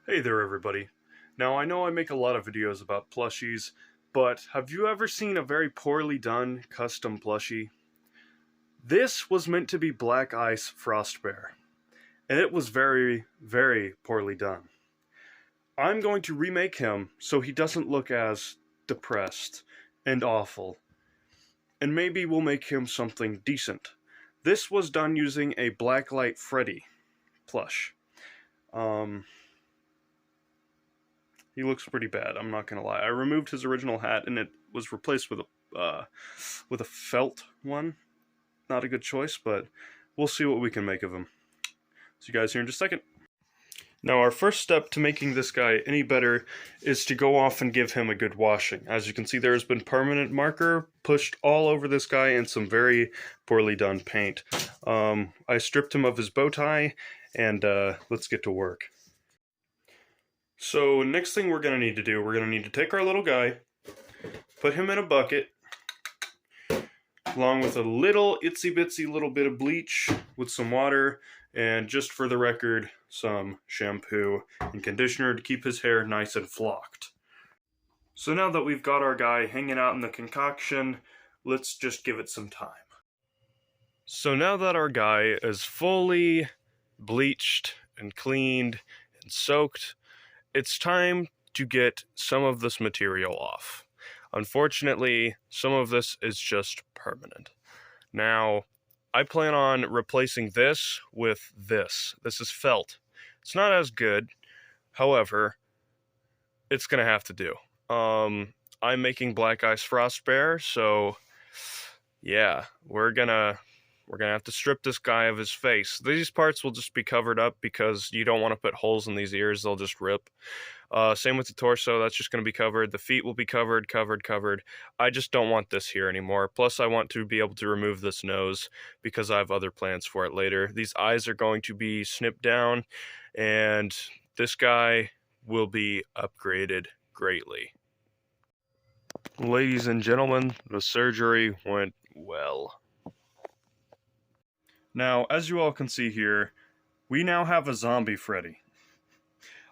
Hey there everybody. Now I know I make a lot of videos about plushies, but have you ever seen a very poorly done custom plushie? This was meant to be Black Ice Frostbear, and it was very, very poorly done. I'm going to remake him so he doesn't look as depressed and awful, and maybe we'll make him something decent. This was done using a Blacklight Freddy plush. He looks pretty bad, I'm not gonna lie. I removed his original hat and it was replaced with a felt one. Not a good choice, but we'll see what we can make of him. See you guys here in just a second. Now our first step to making this guy any better is to go off and give him a good washing. As you can see, there has been permanent marker pushed all over this guy and some very poorly done paint. I stripped him of his bow tie and let's get to work. So next thing we're going to need to do, we're going to need to take our little guy, put him in a bucket, along with a little itsy bitsy little bit of bleach with some water, and just for the record, some shampoo and conditioner to keep his hair nice and flocked. So now that we've got our guy hanging out in the concoction, let's just give it some time. So now that our guy is fully bleached and cleaned and soaked, it's time to get some of this material off. Unfortunately, some of this is just permanent. Now, I plan on replacing this with this. This is felt. It's not as good, however, it's gonna have to do. I'm making Black Ice Frostbear, so yeah, we're gonna have to strip this guy of his face. These parts will just be covered up because you don't want to put holes in these ears, they'll just rip. Same with the torso, that's just going to be covered. The feet will be covered. I just don't want this here anymore. Plus, I want to be able to remove this nose because I have other plans for it later. These eyes are going to be snipped down, and this guy will be upgraded greatly. Ladies and gentlemen, the surgery went well. Now, as you all can see here, we now have a zombie Freddy.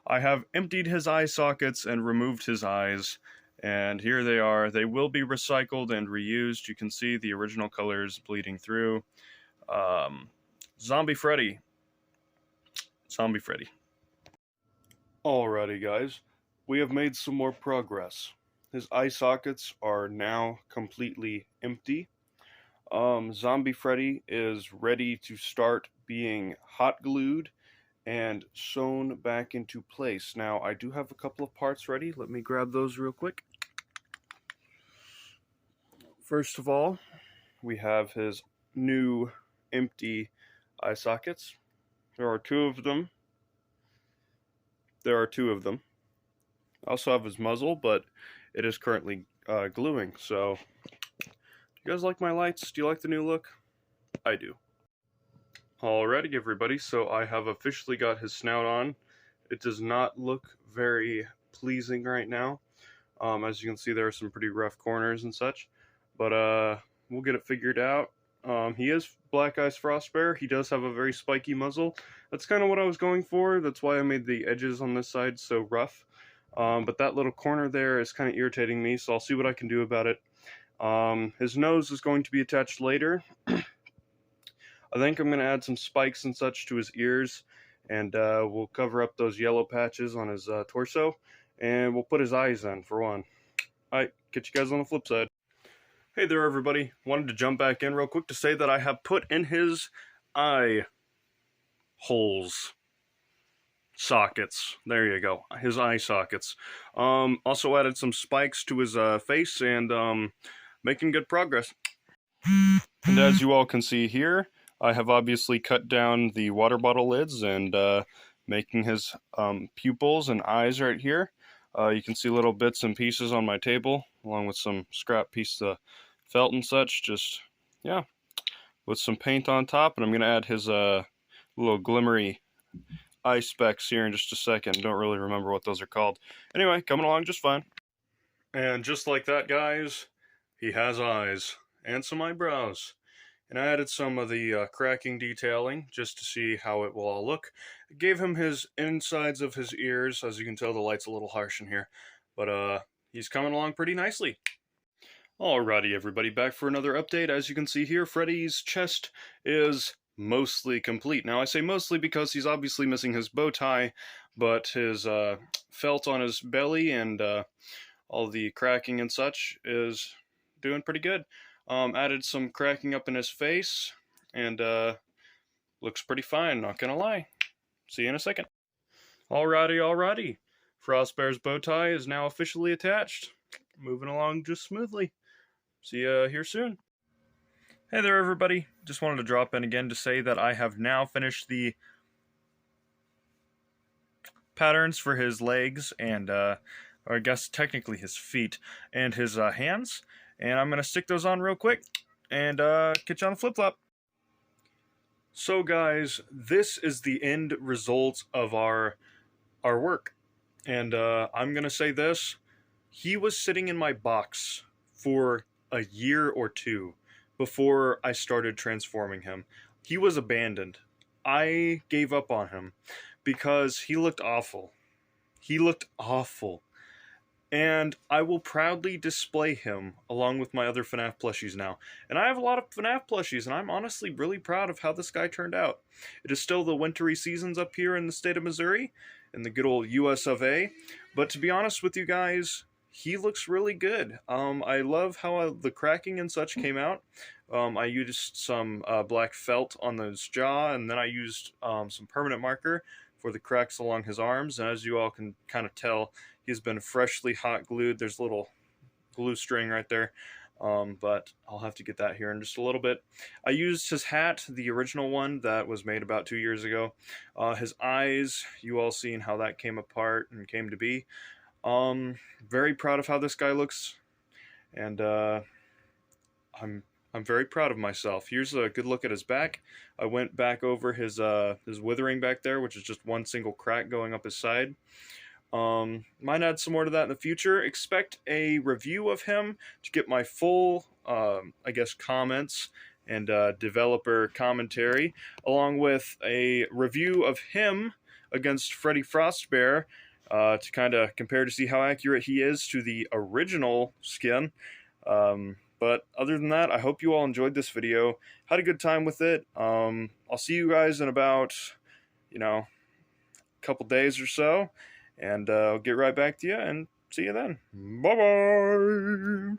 I have emptied his eye sockets and removed his eyes, and here they are. They will be recycled and reused. You can see the original colors bleeding through. Zombie Freddy. Zombie Freddy. Alrighty guys, we have made some more progress. His eye sockets are now completely empty. Zombie Freddy is ready to start being hot glued and sewn back into place. Now, I do have a couple of parts ready. Let me grab those real quick. First of all, we have his new empty eye sockets. There are two of them. I also have his muzzle, but it is currently gluing, so you guys like my lights? Do you like the new look? I do. Alrighty everybody, so I have officially got his snout on. It does not look very pleasing right now. As you can see, there are some pretty rough corners and such, but we'll get it figured out. He is Black Ice Frostbear. He does have a very spiky muzzle. That's kind of what I was going for. That's why I made the edges on this side so rough. But that little corner there is kind of irritating me, so I'll see what I can do about it. His nose is going to be attached later. I think I'm going to add some spikes and such to his ears, and we'll cover up those yellow patches on his torso, and we'll put his eyes in for one. Alright, catch you guys on the flip side. Hey there everybody, wanted to jump back in real quick to say that I have put in his eye holes. Sockets. There you go. His eye sockets. Also added some spikes to his face and making good progress. And as you all can see here, I have obviously cut down the water bottle lids and making his pupils and eyes right here. You can see little bits and pieces on my table, along with some scrap pieces of felt and such. Just, yeah, with some paint on top. And I'm going to add his little glimmery eye specs here in just a second. Don't really remember what those are called. Anyway, coming along just fine. And just like that, guys, he has eyes and some eyebrows. And I added some of the cracking detailing just to see how it will all look. I gave him his insides of his ears. As you can tell, the light's a little harsh in here, but he's coming along pretty nicely. Alrighty, everybody, back for another update. As you can see here, Freddy's chest is mostly complete. Now, I say mostly because he's obviously missing his bow tie, but his felt on his belly and all the cracking and such is doing pretty good. Added some cracking up in his face, and looks pretty fine, not gonna lie. See you in a second. Alrighty. Frostbear's bow tie is now officially attached. Moving along just smoothly. See you here soon. Hey there, everybody. Just wanted to drop in again to say that I have now finished the patterns for his legs and, or I guess technically his feet and his hands. And I'm going to stick those on real quick and catch you on a flip-flop. So guys, this is the end result of our work. And I'm going to say this. He was sitting in my box for a year or two before I started transforming him. He was abandoned. I gave up on him because he looked awful. He looked awful. And I will proudly display him along with my other FNAF plushies now. And I have a lot of FNAF plushies, and I'm honestly really proud of how this guy turned out. It is still the wintry seasons up here in the state of Missouri, in the good old US of A. But to be honest with you guys, he looks really good. I love how the cracking and such came out. I used some black felt on his jaw, and then I used some permanent marker for the cracks along his arms. And as you all can kind of tell, he's been freshly hot glued. There's a little glue string right there, but I'll have to get that here in just a little bit. I used his hat, the original one that was made about 2 years ago. His eyes, you all seen how that came apart and came to be. Very proud of how this guy looks, and I'm very proud of myself. Here's a good look at his back. I went back over his withering back there, which is just one single crack going up his side. Might add some more to that in the future. Expect a review of him to get my full, I guess, comments and developer commentary, along with a review of him against Freddy Frostbear, to kind of compare to see how accurate he is to the original skin. But other than that, I hope you all enjoyed this video. Had a good time with it. I'll see you guys in about, a couple days or so. And I'll get right back to you and see you then. Bye-bye!